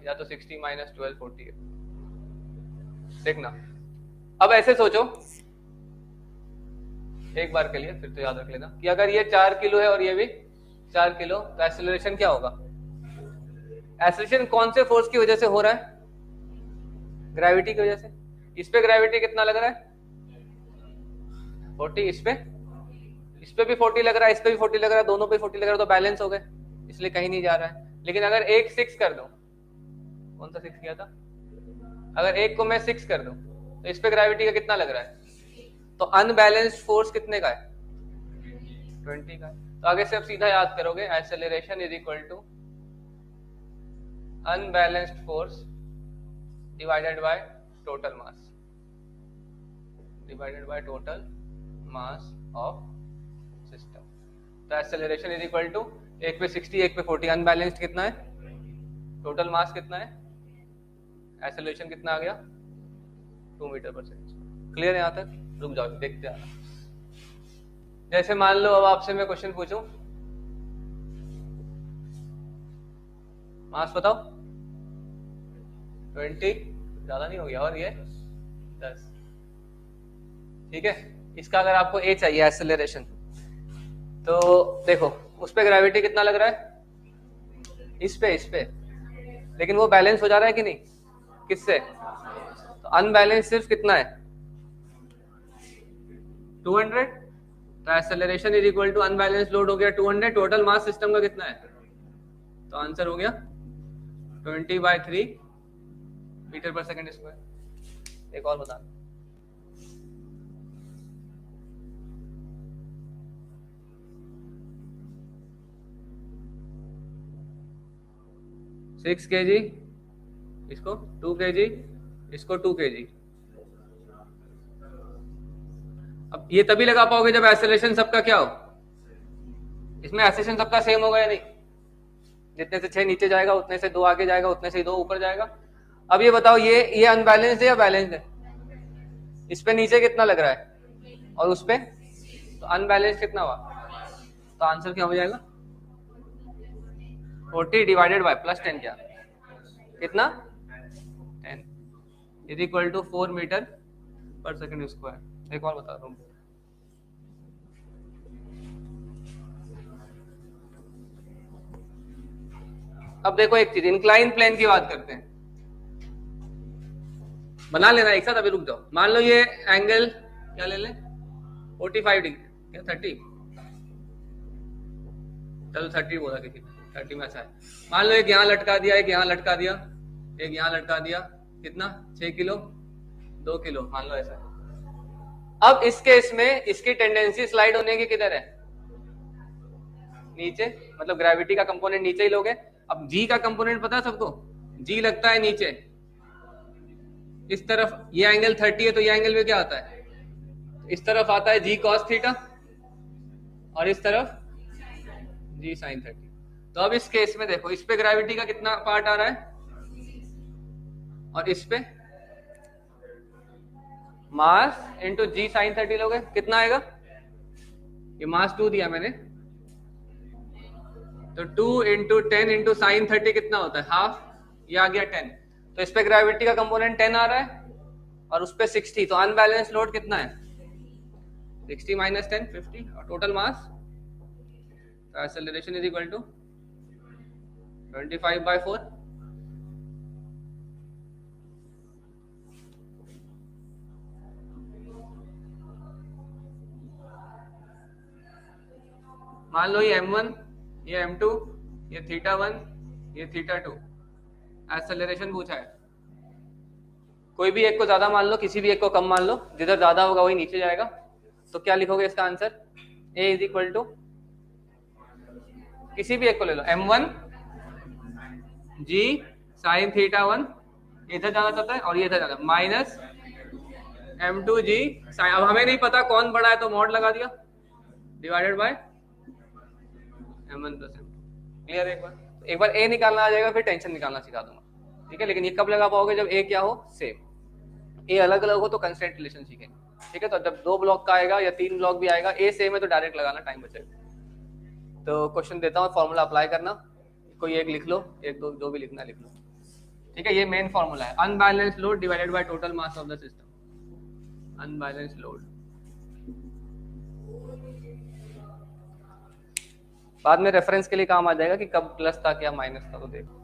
या तो 60 माइनस 12 40 है। देखना अब ऐसे सोचो एक बार के लिए, फिर तो याद रख लेना कि अगर ये 4 किलो है और ये भी 4 किलो, तो एक्सेलरेशन क्या होगा? एक्सेलरेशन कौन से फोर्स की वजह से हो रहा है? ग्रेविटी की वजह से। इस पे ग्रेविटी कितना लग रहा है? 40। इस पे भी 40 लग रहा है, इस पे भी 40 लग रहा है, दोनों पे 40 लग रहा है, तो बैलेंस हो गए, इसलिए कहीं नहीं जा रहा है। लेकिन अगर एक 6 कर दूं, कौन सा 6 किया था? अगर एक को मैं 6 कर दूं तो इस पे ग्रेविटी का कितना लग रहा है? तो अनबैलेंस्ड फोर्स कितने का है? 20 का है। तो आगे से आप सीधा याद करोगे acceleration is equal to unbalanced force divided by total mass, divided by total mass of system. तो एक्सेलरेशन इज इक्वल टू एक पे 60 एक पे 40, अनबैलेंस्ड कितना है? टोटल मास कितना है? एक्सेलरेशन कितना आ गया? 2 मीटर पर सेकंड। क्लियर है यहाँ तक? रुक जाओ देखते आना। जैसे मान लो अब आपसे मैं क्वेश्चन पूछूं, मास बताओ। 20, ज्यादा नहीं हो गया, और ये 10। ठीक है, इसका अगर आपको ए चाहिए एक्सेलरेशन, तो देखो उस पे ग्रेविटी कितना लग रहा है? इस पे, लेकिन वो बैलेंस हो जा रहा है कि नहीं? किससे? तो अनबैलेंस सिर्फ कितना है? 200। तो acceleration is equal to unbalance load हो गया 200, टोटल मास सिस्टम का कितना है? तो आंसर हो गया 20/3 मीटर पर सेकंड स्क्वायर। एक और बता, सिक्स के जी, इसको 2 kg, इसको 2 kg। अब ये तभी लगा पाओगे जब एक्सेलरेशन सबका क्या हो? इसमें एक्सेलरेशन सबका सेम होगा या नहीं? जितने से 6 नीचे जाएगा उतने से 2 आगे जाएगा, उतने से 2 ऊपर जाएगा। अब ये बताओ ये अनबैलेंस्ड है या बैलेंस्ड है? इस पे नीचे कितना लग रहा है और उस पे, तो अनबैलेंस्ड कितना हुआ? तो आंसर क्या हो जाएगा? 40 डिवाइडेड बाय प्लस 10, क्या कितना? 10 इज इक्वल टू 4 मीटर पर सेकंड स्क्वायर। एक और बता रहा हूँ, अब देखो एक चीज, इंक्लाइन प्लेन की बात करते हैं, बना लेना एक साथ। अभी रुक जाओ, मान लो ये एंगल क्या ले लें? 45 डिग्री, क्या 30? चलो 30 बोला, किसी 30 में अच्छा है। मान लो एक यहाँ लटका दिया, एक यहाँ लटका दिया, एक यहाँ लटका दिया, कितना? 6 किलो, 2 किलो, मान लो ऐसा। अब इस केस में इसकी टेंडेंसी स्लाइड होने की किधर है? नीचे, मतलब ग्रेविटी का कंपोनेंट नीचे ही लोगे। अब जी का कंपोनेंट पता है सबको? जी लगता है नीचे, इस तरफ ये एंगल 30 है, तो ये एंगल में क्या आता है? इस तरफ आता है जी कॉस थीटा, और इस तरफ जी साइन 30। तो अब इस केस में देखो, इस पे ग्रेविटी का कितना पार्ट आ रहा है और इस पे मास इंटू जी साइन 30 लोगे, कितना आएगा? ये मास 2 दिया मैंने, तो 2 इंटू 10 इंटू साइन 30 कितना होता है? हाफ। ये आ गया 10। तो इस पे ग्रेविटी का कंपोनेंट 10 आ रहा है और उस पे 60, तो अनबैलेंस लोड कितना है? 60 माइनस 10 50, और टोटल मास, तो एक्सेलरेशन इज इक्वल टू 25/4। मान लो ये m1, ये m2, ये θ1, ये θ2, एक्सेलरेशन पूछा है। कोई भी एक को ज्यादा मान लो, किसी भी एक को कम मान लो, जिधर ज्यादा होगा वही नीचे जाएगा। तो क्या लिखोगे इसका answer? a is equal to, किसी भी एक को ले लो, m1 g साइन θ1, इधर जाना चाहता है और ये इधर जाना, माइनस m2 g साइन, अब हमें नहीं पता कौन बड़ा है तो मॉड लगा दिया, divided by m1 plus m2। Clear? एक बार a निकालना आ जाएगा, फिर टेंशन निकालना सिखा दूंगा, ठीक है? लेकिन ये कब लगा पाओगे? जब a क्या हो? सेम। a अलग अलग हो तो कंस्टेंट रिलेशन सीखेंगे, ठीक है? तो जब 2 ब्लॉक का आएगा या 3 ब्लॉक भी आएगा, a सेम है तो डायरेक्ट लगाना, टाइम बचेगा। तो क्वेश्चन देता हूँ, फॉर्मूला अप्लाई करना, कोई एक लिख लो, एक दो जो भी लिखना लिख लो। ठीक है, ये मेन फॉर्मूला है, unbalance load divided by total mass of the system, unbalance load. बाद में रेफरेंस के लिए काम आ जाएगा कि कब प्लस था क्या माइनस था, तो देखो।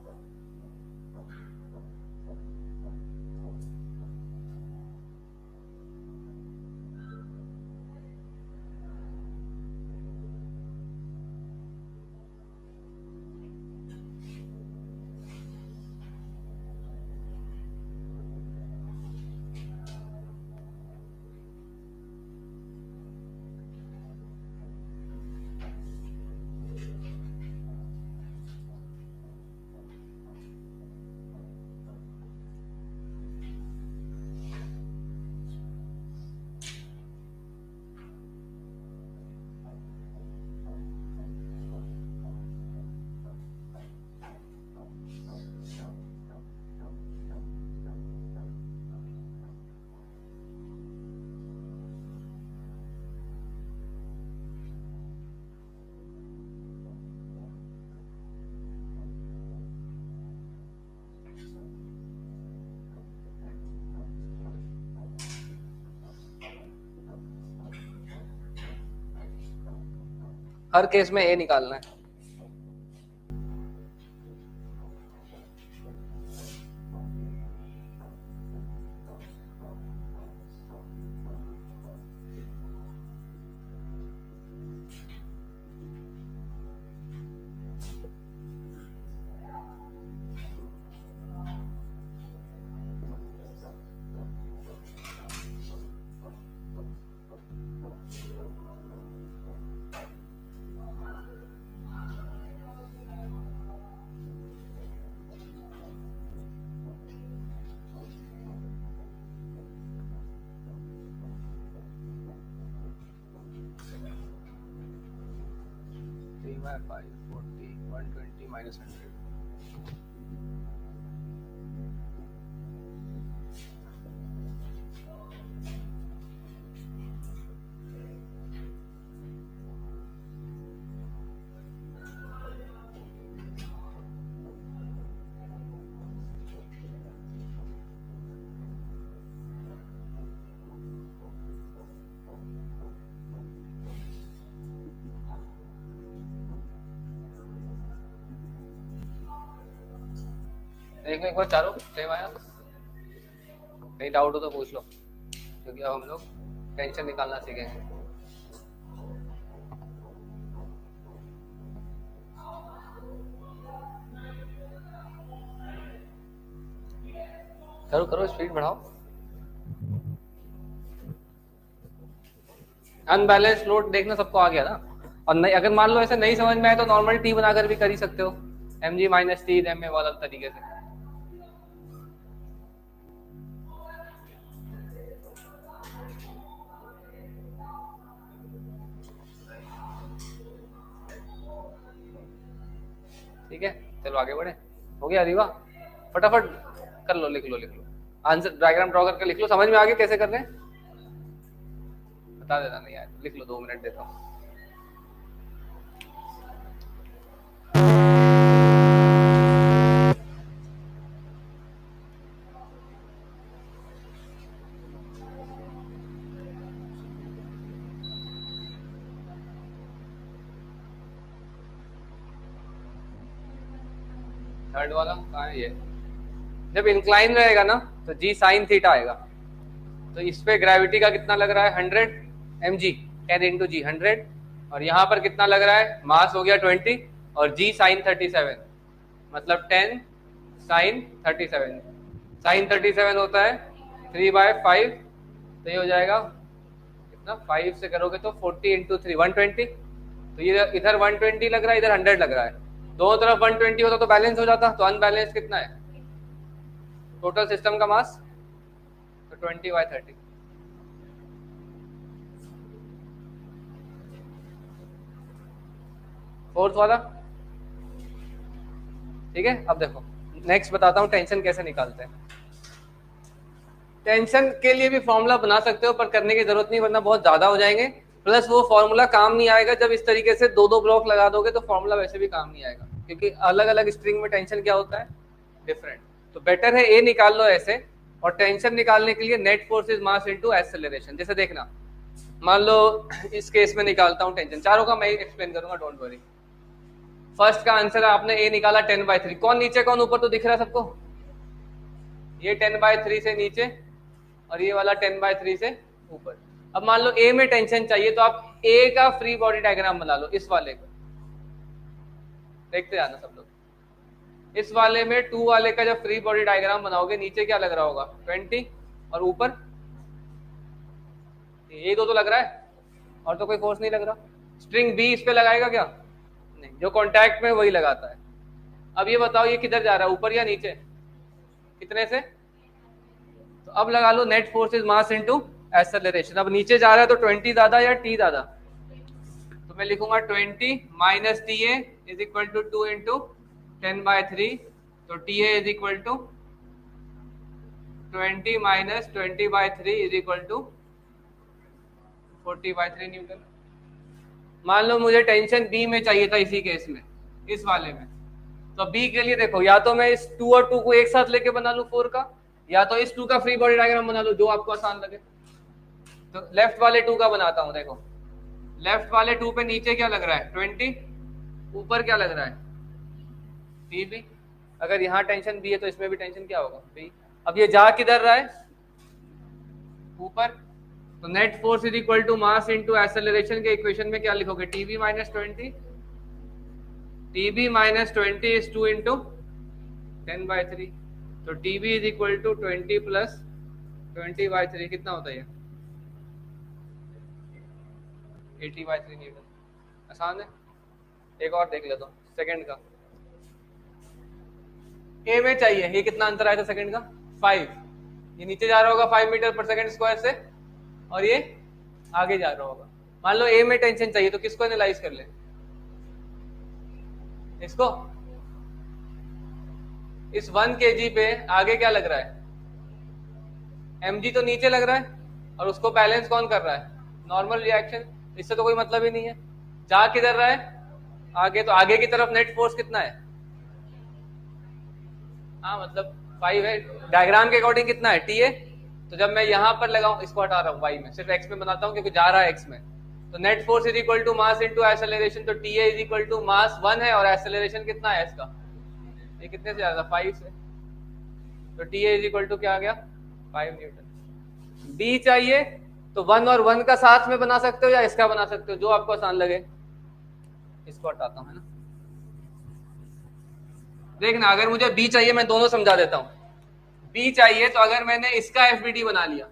हर केस में ए निकालना है। by 540 120 minus 100। देखो एक बार चारों सेम आया, कहीं डाउट हो तो पूछ लो, क्योंकि अब हम लोग टेंशन निकालना सीखेंगे। करो करो, स्पीड बढ़ाओ। अनबैलेंस लोड देखना सबको आ गया ना। और नहीं, अगर मान लो ऐसे नहीं समझ में आए तो नॉर्मल टी बनाकर भी कर ही सकते हो, mg minus T M A वाला तरीके से। ठीक है, चलो आगे बढ़े। हो गया रीवा, फटाफट कर लो, लिख लो आंसर, डायग्राम ड्रॉ करके लिख लो। समझ में आ गया कैसे करने, बता देना नहीं यार, लिख लो, 2 मिनट देता हूँ। थर्ड वाला कहाँ है ये? जब इंक्लाइन रहेगा ना तो जी साइन थीटा आएगा, तो इस पे ग्रेविटी का कितना लग रहा है 100 mg, 10 इंटू जी 100, और यहाँ पर कितना लग रहा है, मास हो गया 20 और जी साइन 37, मतलब 10 साइन 37। साइन 37 होता है 3/5, तो ये हो जाएगा कितना, 5 से करोगे तो 40 इंटू 3 120, तो ये इधर 120 लग रहा है, इधर 100 लग रहा है, दोनों तरफ 120 होता तो बैलेंस हो जाता। तो अनबैलेंस कितना है टोटल सिस्टम का मास, तो 20/30। फोर्थ वाला ठीक है। अब देखो नेक्स्ट बताता हूँ टेंशन कैसे निकालते हैं। टेंशन के लिए भी फॉर्मूला बना सकते हो, पर करने की जरूरत नहीं, वरना बहुत ज्यादा हो जाएंगे, प्लस वो फॉर्मूला काम नहीं आएगा। जब इस तरीके से 2-2 ब्लॉक लगा दोगे तो फॉर्मूला वैसे भी काम नहीं आएगा, क्योंकि अलग अलग स्ट्रिंग में टेंशन क्या होता है, डिफरेंट। तो बेटर है ए निकाल लो ऐसे, और टेंशन निकालने के लिए net force is mass into acceleration. जैसे देखना, मान लो इस केस में निकालता हूं टेंशन, चारों का मैं एक्सप्लेन करूंगा, डोंट वरी। फर्स्ट का आंसर आपने ए निकाला 10/3, कौन नीचे कौन ऊपर तो दिख रहा है सबको, ये 10/3 से नीचे और ये वाला 10/3 से ऊपर। अब मान लो ए में टेंशन चाहिए तो आप ए का फ्री बॉडी डायग्राम बना लो, इस वाले का, देखते जाना सब लोग। इस वाले में 2 वाले का जब फ्री बॉडी डायग्राम बनाओगे, नीचे क्या लग रहा होगा 20, और ऊपर ये दो तो लग रहा है, और तो कोई फोर्स नहीं लग रहा। स्ट्रिंग बी इस पे लगाएगा क्या, नहीं, जो कांटेक्ट में वही लगाता है। अब ये बताओ ये किधर जा रहा है, ऊपर या नीचे, कितने से, तो अब लगा लो net force is mass into acceleration. अब नीचे जा रहा है तो 20 ज्यादा या टी ज्यादा, तो मैं लिखूंगा 20 minus T A is equal to 2 into 10/3, तो T A is equal to 20 minus 20/3 is equal to 40/3 newton. मान लो मुझे टेंशन बी में चाहिए था, इसी केस में, इस वाले में, तो बी के लिए देखो, या तो मैं इस 2 और 2 को एक साथ लेके बना लूं 4 का, या तो इस 2 का फ्री बॉडी डायग्राम बना लो, जो आपको आसान लगे। तो लेफ्ट वाले 2 का बनाता हूं, देखो लेफ्ट वाले 2 पे नीचे क्या लग रहा है 20, ऊपर क्या लग रहा है टी बी। अगर यहाँ टेंशन बी है तो इसमें भी टेंशन क्या होगा बी। अब ये जा किधर रहा है, ऊपर, तो net force is equal to mass into acceleration के इक्वेशन में क्या लिखोगे, TB minus 20, TB minus 20 is 2 into 10/3, तो TB is equal to 20 plus 20/3, कितना होता है, 80/3 न्यूटन। आसान है। एक और देख लेता हूँ सेकंड का, ए में चाहिए, ये कितना अंतर आया था सेकंड का 5, ये नीचे जा रहा होगा 5 मीटर पर सेकंड स्क्वायर से, और ये आगे जा रहा होगा। मान लो ए में टेंशन चाहिए तो किसको एनालाइज कर ले, इसको, इस 1 kg पे आगे क्या लग रहा है mg, तो नीचे लग रहा है, और उसको बैलेंस कौन कर रहा है, नॉर्मल रिएक्शन, इससे तो कोई मतलब ही नहीं है। जा किधर रहा है आगे, तो आगे की तरफ नेट फोर्स कितना है, हाँ मतलब 5 है, डायग्राम के अकॉर्डिंग कितना है टी ए। तो जब मैं यहाँ पर लगाऊं, इसको हटा रहा हूँ वाई में, सिर्फ एक्स में बनाता हूँ क्योंकि जा रहा है एक्स में, तो net force is equal to mass into acceleration, तो T A is equal to mass 1 है, और एक्सेलरेशन कितना है इसका, ये कितने से ज्यादा 5 से, तो T A is equal to क्या आ गया 5 न्यूटन। बी चाहिए तो 1 और 1 का साथ में बना सकते हो या इसका बना सकते हो, जो आपको आसान लगे। इसको हटाता हूँ, है ना। देखना, अगर मुझे बी चाहिए, मैं दोनों समझा देता हूं। बी चाहिए तो अगर मैंने इसका एफबीडी बना लिया,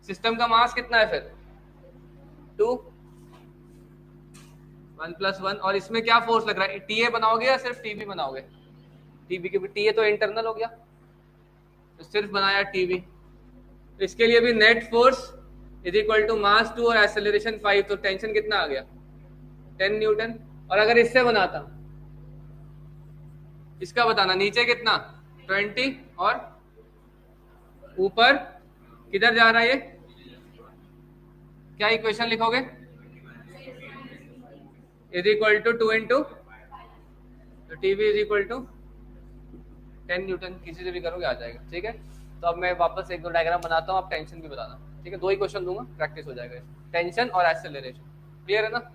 सिस्टम का मास कितना है फिर 2, 1 + 1, और इसमें क्या फोर्स लग रहा है, टीए बनाओगे या सिर्फ टीबी बनाओगे, टीबी, क्योंकि टीए तो इंटरनल हो गया, तो सिर्फ बनाया टीबी। तो इसके लिए भी net force is equal to mass 2 और एक्सेलरेशन 5, तो टेंशन कितना आ गया 10 न्यूटन। और अगर इससे बनाता, इसका बताना, नीचे कितना 20 और ऊपर किधर जा रहा है, ये क्या इक्वेशन लिखोगे, इज इक्वल टू 2 इंटू, तो TB is equal to 10 newton, किसी से भी करोगे आ जाएगा, ठीक है। तो अब मैं वापस 1-2 डायग्राम बनाता हूँ, आप टेंशन भी बताना, ठीक है। 2 ही क्वेश्चन दूंगा, प्रैक्टिस हो जाएगा, टेंशन और एक्सेलरेशन, क्लियर है ना।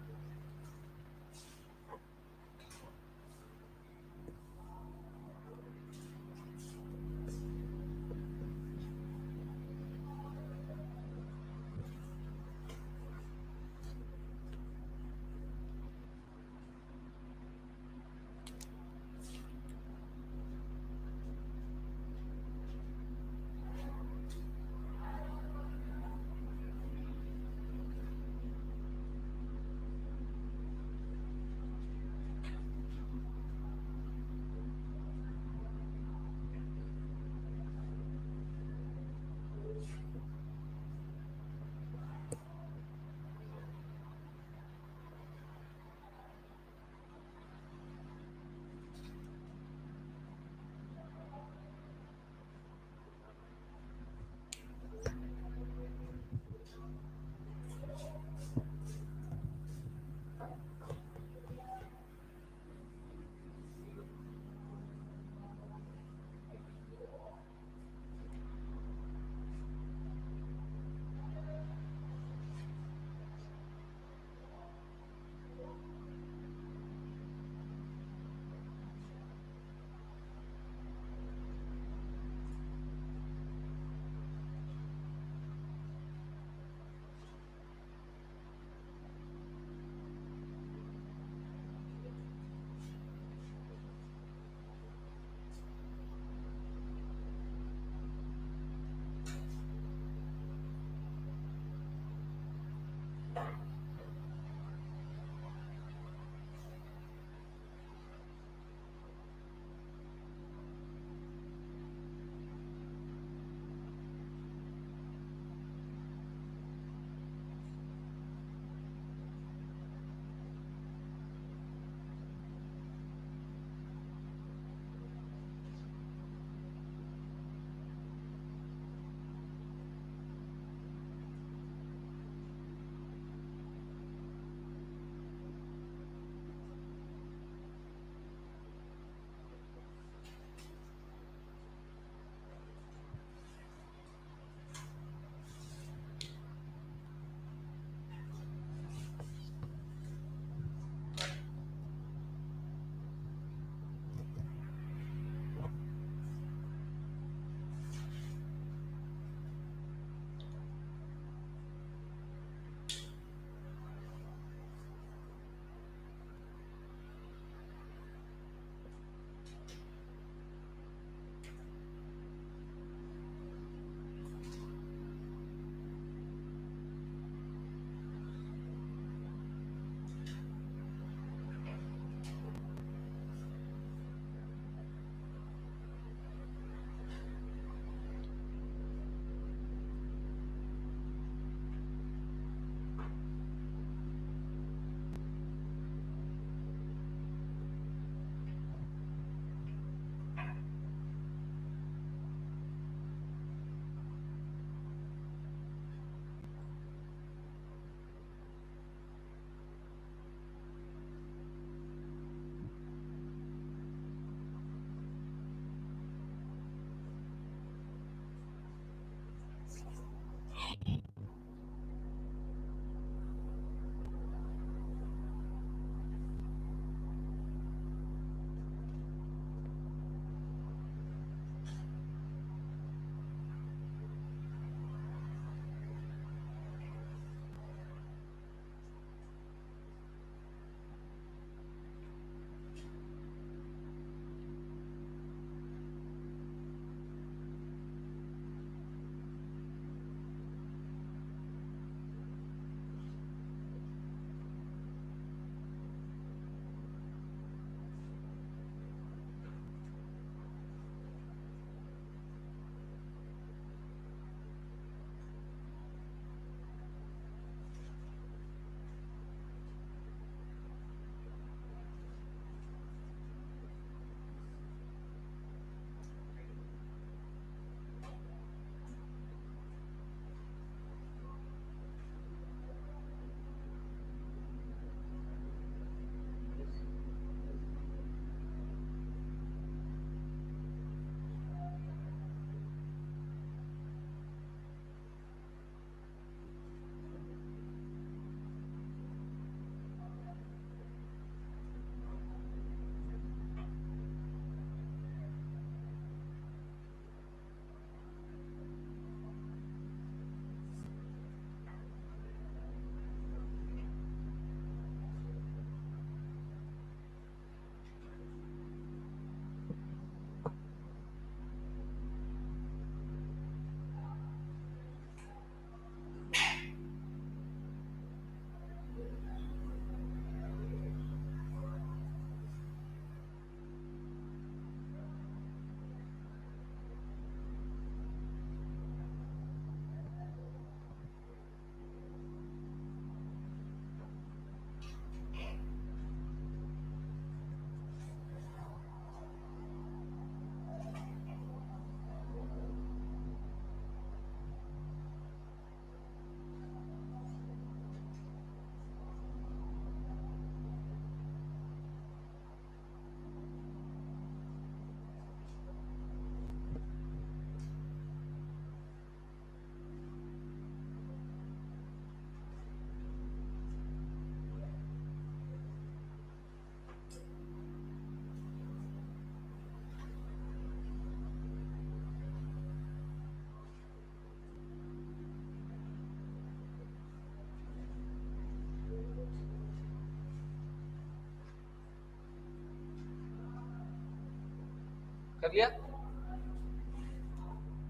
कर लिया?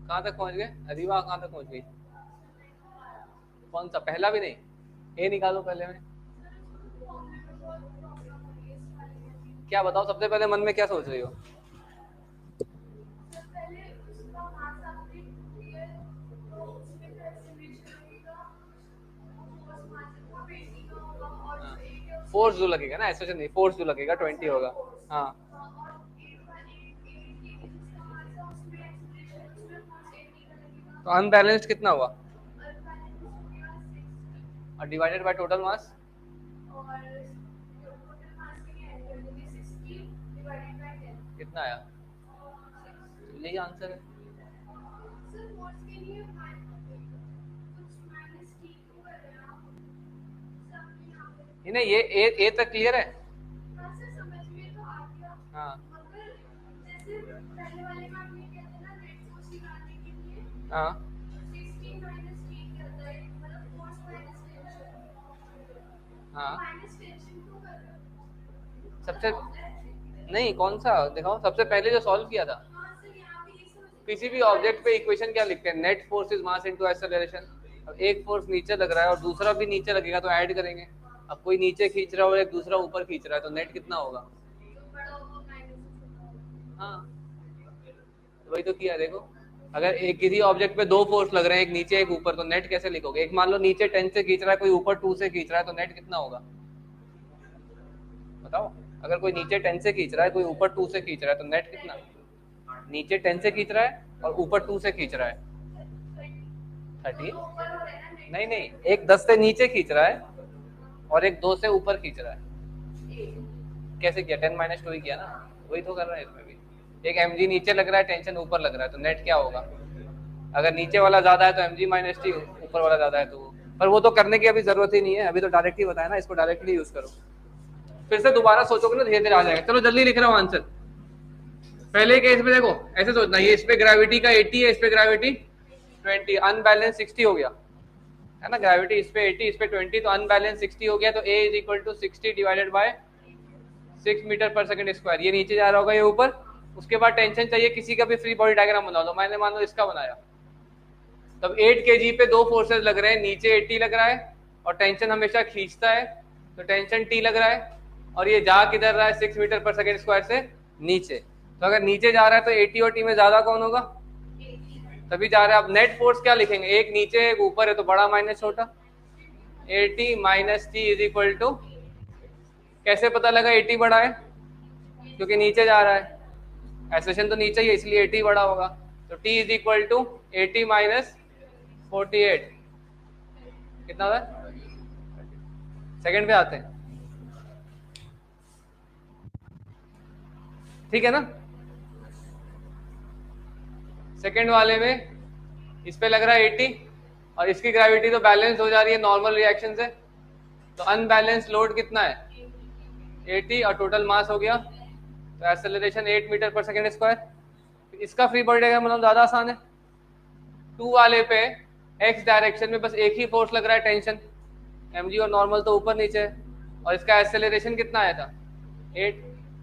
कहाँ तक पहुंच गए? अरीबा कहाँ तक पहुंच गई? कौन सा? पहला भी नहीं? ए निकालो पहले में। क्या बताओ, सबसे पहले मन में क्या सोच रही हो? फोर्स जो लगेगा ना, ऐसे नहीं, फोर्स जो लगेगा 20 होगा। हाँ, तो अनबैलेंस्ड कितना हुआ? और डिवाइडेड बाय टोटल मास कितना आया? यही आंसर है। नहीं, ये ए तक क्लियर है? हाँ हाँ, हाँ सबसे नहीं, कौन सा दिखाओ? सबसे पहले जो सॉल्व किया था, किसी भी ऑब्जेक्ट पे इक्वेशन क्या लिखते हैं? Net force is mass into acceleration. अब एक फोर्स नीचे लग रहा है और दूसरा भी नीचे लगेगा तो ऐड करेंगे। अब कोई नीचे खींच रहा है और एक दूसरा ऊपर खींच रहा है, तो नेट कितना होगा? हाँ, वही तो किया। देखो, अगर एक किसी ऑब्जेक्ट पे दो फोर्स लग रहे हैं, एक नीचे एक ऊपर, तो नेट कैसे लिखोगे? एक मान लो नीचे 10 से खींच रहा है, कोई ऊपर 2 से खींच रहा है, तो नेट कितना होगा? बताओ। अगर कोई नीचे 10 से खींच रहा है, कोई ऊपर 2 से खींच रहा है, तो नेट कितना? नीचे 10 से खींच रहा है और ऊपर 2 से खींच रहा है, 13। नहीं नहीं, एक 10 से नीचे खींच रहा है और एक 2 से ऊपर खींच रहा है। कैसे किया? 10 - 2 ही किया ना। वही तो कर रहा है इसमें भी। एक mg नीचे लग रहा है, टेंशन ऊपर लग रहा है, तो नेट क्या होगा? अगर नीचे वाला ज्यादा है तो mg - t, ऊपर वाला ज्यादा है तो वो। पर वो तो करने की अभी जरूरत ही नहीं है, अभी तो डायरेक्ट ही बताया ना, इसको डायरेक्टली यूज करो। फिर से दोबारा सोचोगे ना, धीरे धीरे आ जाएगा। चलो जल्दी लिख रहा हूँ आंसर। पहले केस में देखो, ऐसे सोचना, ये इस पे ग्रेविटी का 80 है, इस पे ग्रेविटी 20, अनबैलेंस 60 हो गया है ना। ग्रेविटी इस पे 80, इस पे 20, तो अनबैलेंस 60 हो गया। तो a is equal to 60 divided by 6 metre पर सेकंड स्क्वायर। ये नीचे जा रहा होगा, ये ऊपर। उसके बाद टेंशन चाहिए, किसी का भी फ्री बॉडी डायग्राम बना दो। मैंने मान लो इसका बनाया। तब 8 kg पे दो फोर्सेस लग रहे हैं, नीचे 80 लग रहा है और टेंशन हमेशा खींचता है, तो टेंशन T लग रहा है। और ये जा किधर रहा है? 6 मीटर पर सेकंड स्क्वायर से नीचे। तो अगर नीचे जा रहा है तो 80 और T में ज्यादा कौन होगा? तभी जा रहा है। अब नेट फोर्स क्या लिखेंगे? एक नीचे एक ऊपर है, तो बड़ा माइनस छोटा। 80 - T इज इक्वल टू, कैसे पता लगा 80 बड़ा है? क्योंकि नीचे जा रहा है, एक्सेलरेशन तो नीचे ही है, इसलिए 80 बड़ा होगा। तो T इज इक्वल टू 80 - 48 कितना होगा? सेकंड पे आते हैं, ठीक है ना। सेकंड वाले में इस पे लग रहा है 80 और इसकी ग्रेविटी तो बैलेंस हो जा रही है नॉर्मल रिएक्शन से। तो अनबैलेंस लोड कितना है? 80 और टोटल मास हो गया, तो एक्सेलरेशन 8 मीटर पर सेकंड स्क्वायर। इसका फ्री बॉडी डायग्राम मतलब ज्यादा आसान है। 2 वाले पे एक्स डायरेक्शन में बस एक ही फोर्स लग रहा है, टेंशन mg, और नॉर्मल तो ऊपर नीचे है। और इसका एक्सेलरेशन कितना आया था? 8।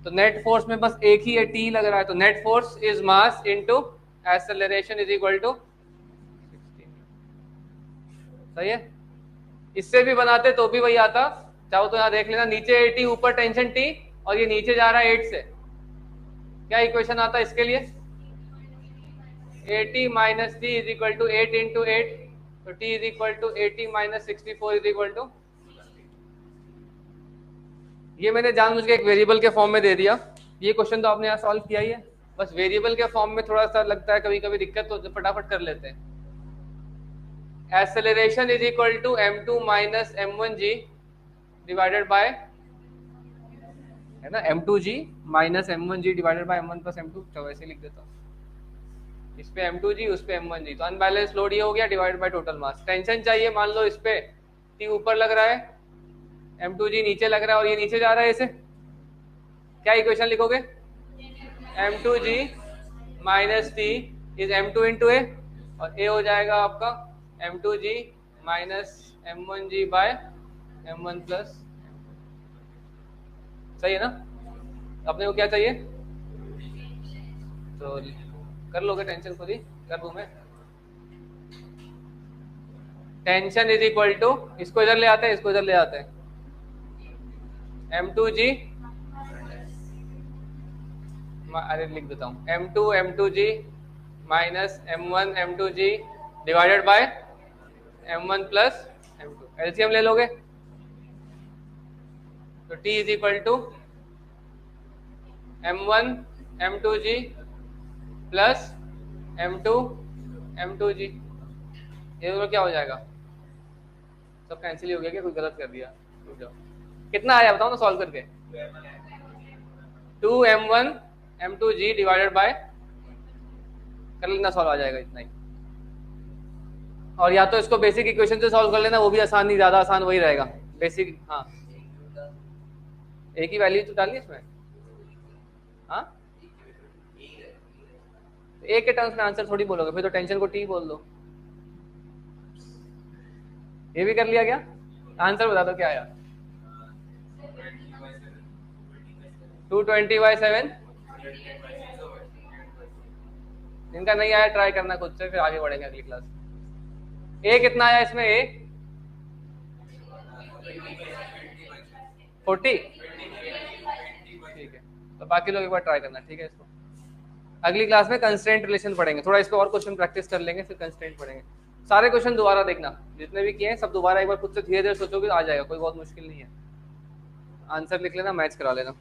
तो नेट फोर्स में बस एक ही है, t लग रहा है। तो net force is mass into acceleration is equal to 16। सही है। इससे भी बनाते तो भी वही आता। चाहो तो यहाँ देख लेना, नीचे 80, ऊपर टेंशन T, और ये नीचे जा रहा है 8 से। क्या इक्वेशन आता है इसके लिए? 80 - T is equal to 8 into 8। तो T is equal to 80 - 64 is equal to, ये मैंने जानबूझ के एक वेरिएबल के फॉर्म में दे दिया। ये क्वेश्चन तो आपने यहाँ सॉल्व किया ही है, बस वेरिएबल के फॉर्म में थोड़ा सा लगता है कभी कभी दिक्कत, तो फटाफट कर लेते हैं। Acceleration is equal to m2 - m1g divided by, है ना, m2g - m1g divided by m1 plus m2। तो वैसे लिख देता हूँ, इस पे m2g, उस पे m1g। तो अनबैलेंस लोड ये हो गया, divided by total mass. Tension चाहिए, मान लो इस पे T ऊपर लग रहा है, m2g नीचे लग रहा है और ये नीचे जा रहा है इसे। क्या इक्वेशन लिखोगे? m2g - T is m2 into a, और a हो जाएगा आपका m2g - m1g bye m1 plus. सही है ना। अपने को क्या चाहिए? तो कर लोगे टेंशन खुद ही, कर दूं मैं? टेंशन इज इक्वल टू, इसको इधर ले आते हैं, इसको इधर ले आते हैं, M2G, अरे लिख देता हूँ, M2G minus M1 M2G divided by M1 plus M2, LCM ले लोगे तो T is equal to M1 M2G plus M2 M2G, ये दोनों क्या हो जाएगा, सब कैंसिल ही हो गया क्या, कुछ गलत कर दिया? रुक जाओ, कितना आया बताओ ना सॉल्व करके, 2M1 M2G डिवाइडेड बाय, कर लेना सॉल्व आ जाएगा इतना ही, और या तो इसको बेसिक इक्वेशन से सॉल्व कर लेना, वो भी आसान, नहीं ज्यादा आसान वही रहेगा बेसिक। हाँ एक ही वैल्यू तो डालनी इसमें, हाँ एक के टर्म्स में आंसर थोड़ी बोलोगे, फिर तो टेंशन को टी बोल दो। ये भी कर लिया क्या? आंसर बता दो क्या आया? 220/7। इनका नहीं आया ट्राई करना खुद से, फिर आगे बढ़ेंगे अगली क्लास। ए कितना आया इसमें? ए 40, ठीक है, तो बाकी लोग एक बार ट्राई करना, ठीक है। इसको अगली क्लास में कंस्ट्रेंट रिलेशन पढ़ेंगे, थोड़ा इस पे और क्वेश्चन प्रैक्टिस कर लेंगे, फिर कंस्ट्रेंट पढ़ेंगे। सारे क्वेश्चन दोबारा देखना, जितने भी किए हैं सब दोबारा एक बार खुद से धीरे धीरे सोचोगे तो आ जाएगा, कोई बहुत मुश्किल नहीं है। आंसर लिख लेना, मैच करा लेना।